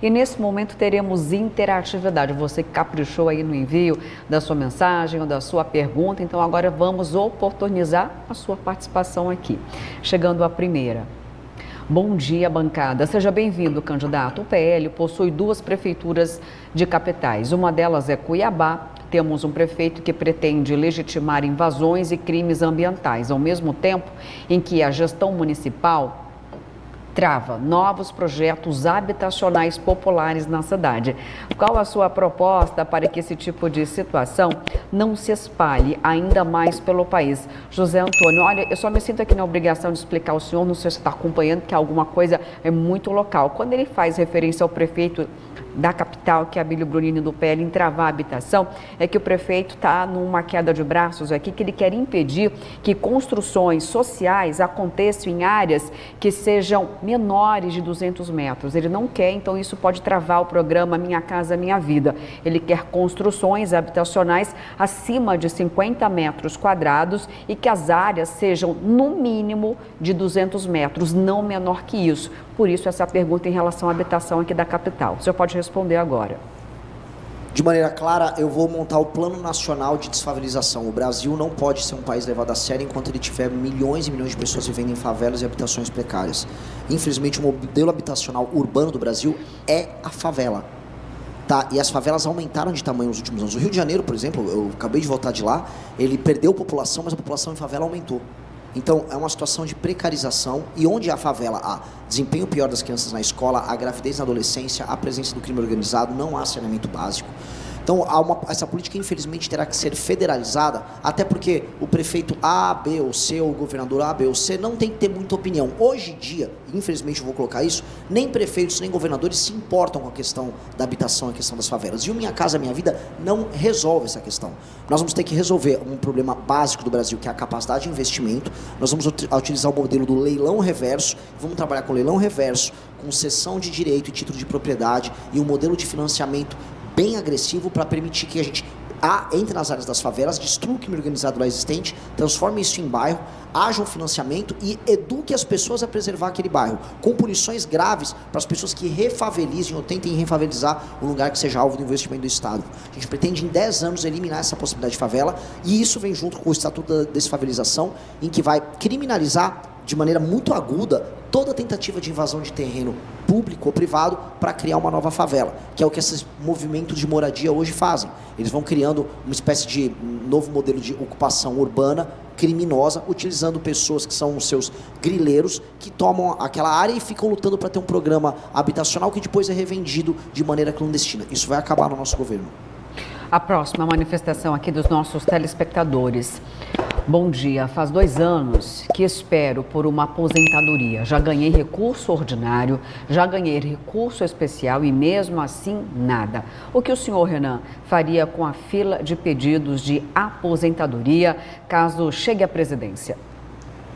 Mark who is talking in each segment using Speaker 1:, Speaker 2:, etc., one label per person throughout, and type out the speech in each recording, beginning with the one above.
Speaker 1: e nesse momento teremos interatividade. Você que caprichou aí no envio da sua mensagem ou da sua pergunta, então agora vamos oportunizar a sua participação aqui. Chegando à primeira. Bom dia, bancada. Seja bem-vindo, candidato. O PL possui 2 prefeituras de capitais. Uma delas é Cuiabá. Temos um prefeito que pretende legitimar invasões e crimes ambientais, ao mesmo tempo em que a gestão municipal trava novos projetos habitacionais populares na cidade. Qual a sua proposta para que esse tipo de situação não se espalhe ainda mais pelo país? José Antônio, olha, eu só me sinto aqui na obrigação de explicar ao senhor, não sei se você está acompanhando, que alguma coisa é muito local. Quando ele faz referência ao prefeito da capital, que é Abílio Brunini do PL, em travar a habitação, é que o prefeito está numa queda de braços aqui, que ele quer impedir que construções sociais aconteçam em áreas que sejam menores de 200 metros. Ele não quer, então isso pode travar o programa Minha Casa Minha Vida. Ele quer construções habitacionais acima de 50 metros quadrados e que as áreas sejam no mínimo de 200 metros, não menor que isso. Por isso, essa pergunta em relação à habitação aqui da capital. O senhor pode responder agora.
Speaker 2: De maneira clara, eu vou montar o Plano Nacional de Desfavelização. O Brasil não pode ser um país levado a sério enquanto ele tiver milhões e milhões de pessoas vivendo em favelas e habitações precárias. Infelizmente, o modelo habitacional urbano do Brasil é a favela. Tá? E as favelas aumentaram de tamanho nos últimos anos. O Rio de Janeiro, por exemplo, eu acabei de voltar de lá, ele perdeu população, mas a população em favela aumentou. Então, é uma situação de precarização e onde a favela há desempenho pior das crianças na escola, a gravidez na adolescência, a presença do crime organizado, não há saneamento básico. Então, essa política, infelizmente, terá que ser federalizada, até porque o prefeito A, B ou C, ou o governador A, B ou C, não tem que ter muita opinião. Hoje em dia, infelizmente eu vou colocar isso, nem prefeitos, nem governadores se importam com a questão da habitação, a questão das favelas. E o Minha Casa Minha Vida não resolve essa questão. Nós vamos ter que resolver um problema básico do Brasil, que é a capacidade de investimento. Nós vamos utilizar o modelo do leilão reverso, vamos trabalhar com leilão reverso, com cessão de direito e título de propriedade e um modelo de financiamento bem agressivo para permitir que a gente entre nas áreas das favelas, destrua o crime organizado lá existente, transforme isso em bairro, haja um financiamento e eduque as pessoas a preservar aquele bairro, com punições graves para as pessoas que refavelizem ou tentem refavelizar um lugar que seja alvo do investimento do Estado. A gente pretende em 10 anos eliminar essa possibilidade de favela e isso vem junto com o Estatuto da Desfavelização, em que vai criminalizar de maneira muito aguda toda tentativa de invasão de terreno público ou privado para criar uma nova favela, que é o que esses movimentos de moradia hoje fazem. Eles vão criando uma espécie de novo modelo de ocupação urbana criminosa, utilizando pessoas que são os seus grileiros, que tomam aquela área e ficam lutando para ter um programa habitacional que depois é revendido de maneira clandestina. Isso vai acabar no nosso governo.
Speaker 1: A próxima manifestação aqui dos nossos telespectadores. Bom dia, faz 2 anos que espero por uma aposentadoria. Já ganhei recurso ordinário, já ganhei recurso especial e mesmo assim nada. O que o senhor Renan faria com a fila de pedidos de aposentadoria caso chegue à presidência?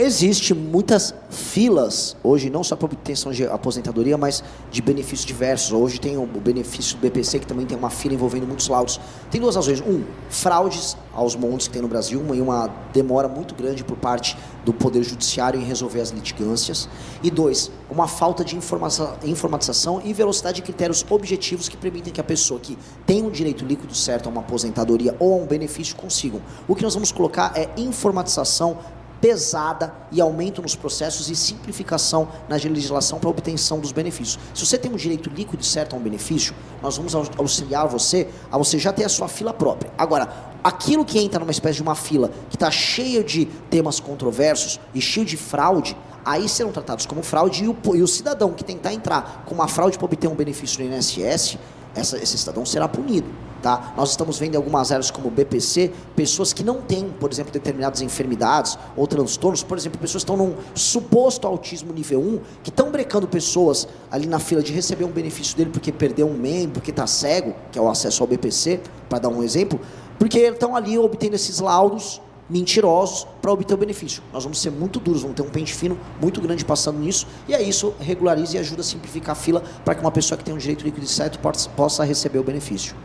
Speaker 2: Existem muitas filas, hoje não só para obtenção de aposentadoria, mas de benefícios diversos. Hoje tem o benefício do BPC, que também tem uma fila envolvendo muitos laudos. Tem 2 razões. Fraudes aos montes que tem no Brasil, e uma demora muito grande por parte do Poder Judiciário em resolver as litigâncias. E 2, uma falta de informatização e velocidade de critérios objetivos que permitem que a pessoa que tem um direito líquido certo a uma aposentadoria ou a um benefício consigam. O que nós vamos colocar é informatização pesada e aumento nos processos e simplificação na legislação para obtenção dos benefícios. Se você tem um direito líquido certo a um benefício, nós vamos auxiliar você a você já ter a sua fila própria. Agora, aquilo que entra numa espécie de uma fila que está cheio de temas controversos e cheio de fraude, aí serão tratados como fraude e o cidadão que tentar entrar com uma fraude para obter um benefício no INSS, esse cidadão será punido. Tá? Nós estamos vendo em algumas áreas como o BPC, pessoas que não têm, por exemplo, determinadas enfermidades ou transtornos, por exemplo, pessoas que estão num suposto autismo nível 1, que estão brecando pessoas ali na fila de receber um benefício dele porque perdeu um membro, porque está cego, que é o acesso ao BPC, para dar um exemplo, porque estão ali obtendo esses laudos mentirosos para obter o benefício. Nós vamos ser muito duros, vamos ter um pente fino muito grande passando nisso, e aí isso regulariza e ajuda a simplificar a fila para que uma pessoa que tem um direito líquido certo possa receber o benefício.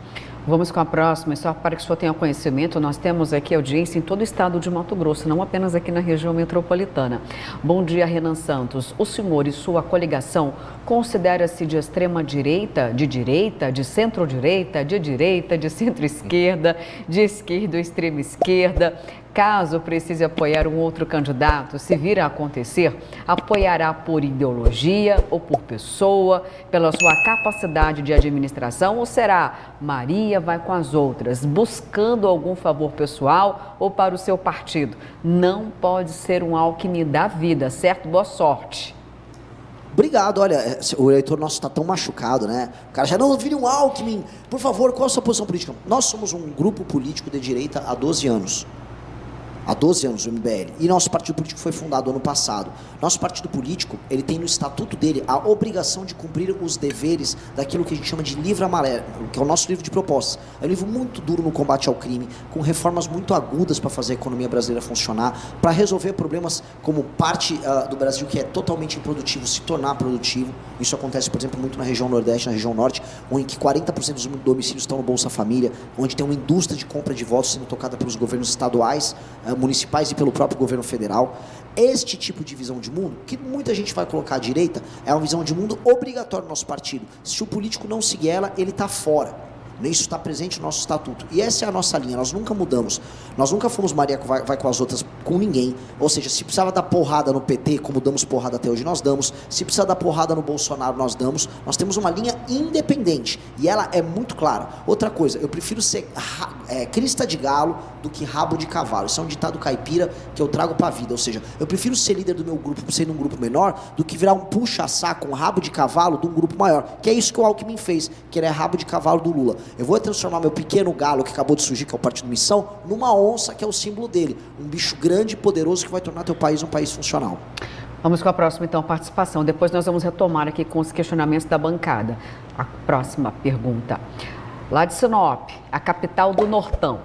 Speaker 1: Vamos com a próxima, e só para que o senhor tenha conhecimento, nós temos aqui audiência em todo o estado de Mato Grosso, não apenas aqui na região metropolitana. Bom dia, Renan Santos. O senhor e sua coligação considera-se de extrema direita, de centro-direita, de centro-esquerda, de esquerda ou extrema esquerda? Caso precise apoiar um outro candidato, se vir a acontecer, apoiará por ideologia ou por pessoa, pela sua capacidade de administração, ou será Maria vai com as outras, buscando algum favor pessoal ou para o seu partido? Não pode ser um Alckmin da vida, certo? Boa sorte.
Speaker 2: Obrigado, olha, o eleitor nosso está tão machucado, né? O cara já não vire um Alckmin. Por favor, qual a sua posição política? Nós somos um grupo político de direita há 12 anos. Há 12 anos o MBL. E nosso partido político foi fundado ano passado. Nosso partido político, ele tem no estatuto dele a obrigação de cumprir os deveres daquilo que a gente chama de livro amarelo, que é o nosso livro de propostas. É um livro muito duro no combate ao crime, com reformas muito agudas para fazer a economia brasileira funcionar, para resolver problemas como parte do Brasil que é totalmente improdutivo se tornar produtivo. Isso acontece, por exemplo, muito na região Nordeste, na região Norte, onde que 40% dos domicílios estão no Bolsa Família, onde tem uma indústria de compra de votos sendo tocada pelos governos estaduais, municipais e pelo próprio governo federal. Este tipo de visão de mundo, que muita gente vai colocar à direita, é uma visão de mundo obrigatória no nosso partido. Se o político não seguir ela, ele está fora. Isso está presente no nosso estatuto. E essa é a nossa linha, nós nunca mudamos. Nós nunca fomos Maria vai com as outras com ninguém. Ou seja, se precisava dar porrada no PT, como damos porrada até hoje, nós damos. Se precisar dar porrada no Bolsonaro, nós damos. Nós temos uma linha independente. E ela é muito clara. Outra coisa, eu prefiro ser crista de galo do que rabo de cavalo. Isso é um ditado caipira que eu trago para a vida. Ou seja, eu prefiro ser líder do meu grupo, sendo um grupo menor, do que virar um puxa-saco, um rabo de cavalo de um grupo maior. Que é isso que o Alckmin fez, que ele é rabo de cavalo do Lula. Eu vou transformar meu pequeno galo que acabou de surgir, que é o Partido Missão, numa onça, que é o símbolo dele. Um bicho grande e poderoso que vai tornar teu país um país funcional.
Speaker 1: Vamos com a próxima, então, participação. Depois nós vamos retomar aqui com os questionamentos da bancada. A próxima pergunta. Lá de Sinop, a capital do Nortão.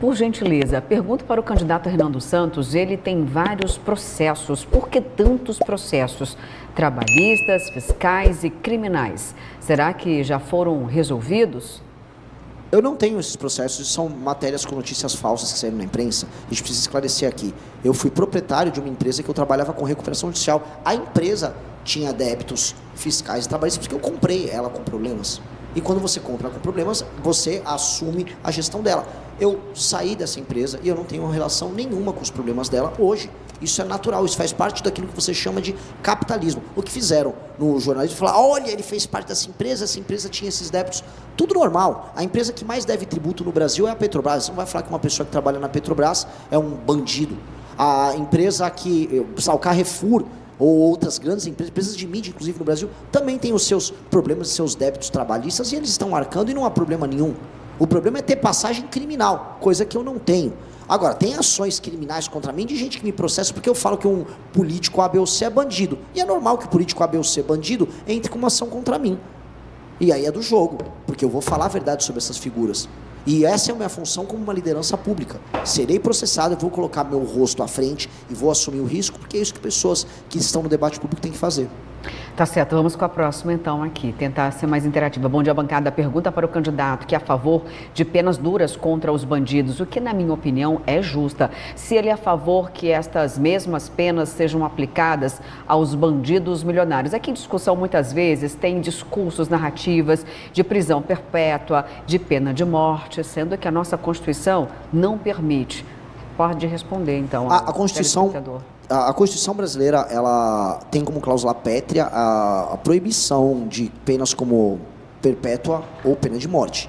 Speaker 1: Por gentileza, pergunto para o candidato Renan Santos, ele tem vários processos. Por que tantos processos? Trabalhistas, fiscais e criminais. Será que já foram resolvidos?
Speaker 2: Eu não tenho esses processos, são matérias com notícias falsas que saíram na imprensa. A gente precisa esclarecer aqui. Eu fui proprietário de uma empresa que eu trabalhava com recuperação judicial. A empresa tinha débitos fiscais e trabalhistas, porque eu comprei ela com problemas. E quando você compra com problemas, você assume a gestão dela. Eu saí dessa empresa e eu não tenho relação nenhuma com os problemas dela hoje. Isso é natural, isso faz parte daquilo que você chama de capitalismo. O que fizeram no jornalismo, falar, olha, ele fez parte dessa empresa, essa empresa tinha esses débitos. Tudo normal. A empresa que mais deve tributo no Brasil é a Petrobras. Você não vai falar que uma pessoa que trabalha na Petrobras é um bandido. A empresa que, o Carrefour, ou outras grandes empresas de mídia, inclusive no Brasil, também tem os seus problemas, seus débitos trabalhistas, e eles estão arcando e não há problema nenhum. O problema é ter passagem criminal, coisa que eu não tenho. Agora, tem ações criminais contra mim de gente que me processa porque eu falo que um político A, B ou C é bandido. E é normal que o político A, B ou C bandido entre com uma ação contra mim. E aí é do jogo, porque eu vou falar a verdade sobre essas figuras. E essa é a minha função como uma liderança pública. Serei processado, eu vou colocar meu rosto à frente e vou assumir o risco, porque é isso que pessoas que estão no debate público têm que fazer.
Speaker 1: Tá certo, vamos com a próxima então aqui, tentar ser mais interativa. Bom dia, bancada. Pergunta para o candidato que é a favor de penas duras contra os bandidos, o que na minha opinião é justa. Se ele é a favor que estas mesmas penas sejam aplicadas aos bandidos milionários. Aqui em discussão muitas vezes tem discursos, narrativas de prisão perpétua, de pena de morte, sendo que a nossa Constituição não permite. Pode responder então.
Speaker 2: A Constituição brasileira, ela tem como cláusula pétrea a proibição de penas como perpétua ou pena de morte.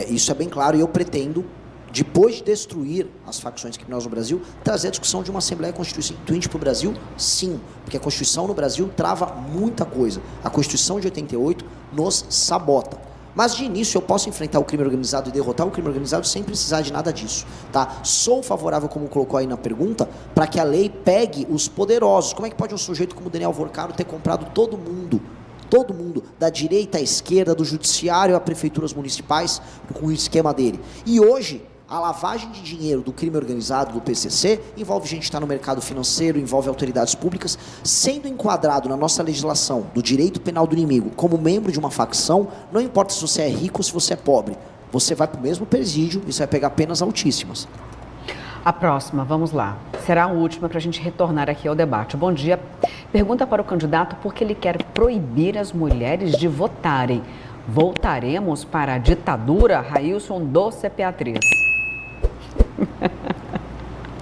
Speaker 2: Isso é bem claro e eu pretendo, depois de destruir as facções criminosas no Brasil, trazer a discussão de uma Assembleia Constituinte para o Brasil, sim, porque a Constituição no Brasil trava muita coisa. A Constituição de 88 nos sabota. Mas de início eu posso enfrentar o crime organizado e derrotar o crime organizado sem precisar de nada disso, tá? Sou favorável, como colocou aí na pergunta, para que a lei pegue os poderosos. Como é que pode um sujeito como o Daniel Vorcaro ter comprado todo mundo, da direita à esquerda, do judiciário a prefeituras municipais, com o esquema dele? E hoje, A lavagem de dinheiro do crime organizado, do PCC, envolve gente que está no mercado financeiro, envolve autoridades públicas. Sendo enquadrado na nossa legislação do direito penal do inimigo como membro de uma facção, não importa se você é rico ou se você é pobre, você vai para o mesmo presídio e você vai pegar penas altíssimas.
Speaker 1: A próxima, vamos lá. Será a última para a gente retornar aqui ao debate. Bom dia. Pergunta para o candidato por que ele quer proibir as mulheres de votarem. Voltaremos para a ditadura? Railson do CPA3.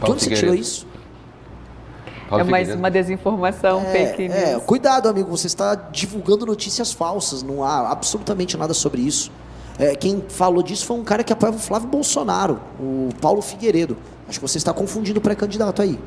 Speaker 2: De onde você tirou isso?
Speaker 1: É mais uma desinformação, fake news.
Speaker 2: Cuidado, amigo, você está divulgando notícias falsas, não há absolutamente nada sobre isso. Quem falou disso foi um cara que apoiava o Flávio Bolsonaro, o Paulo Figueiredo. Acho que você está confundindo o pré-candidato aí.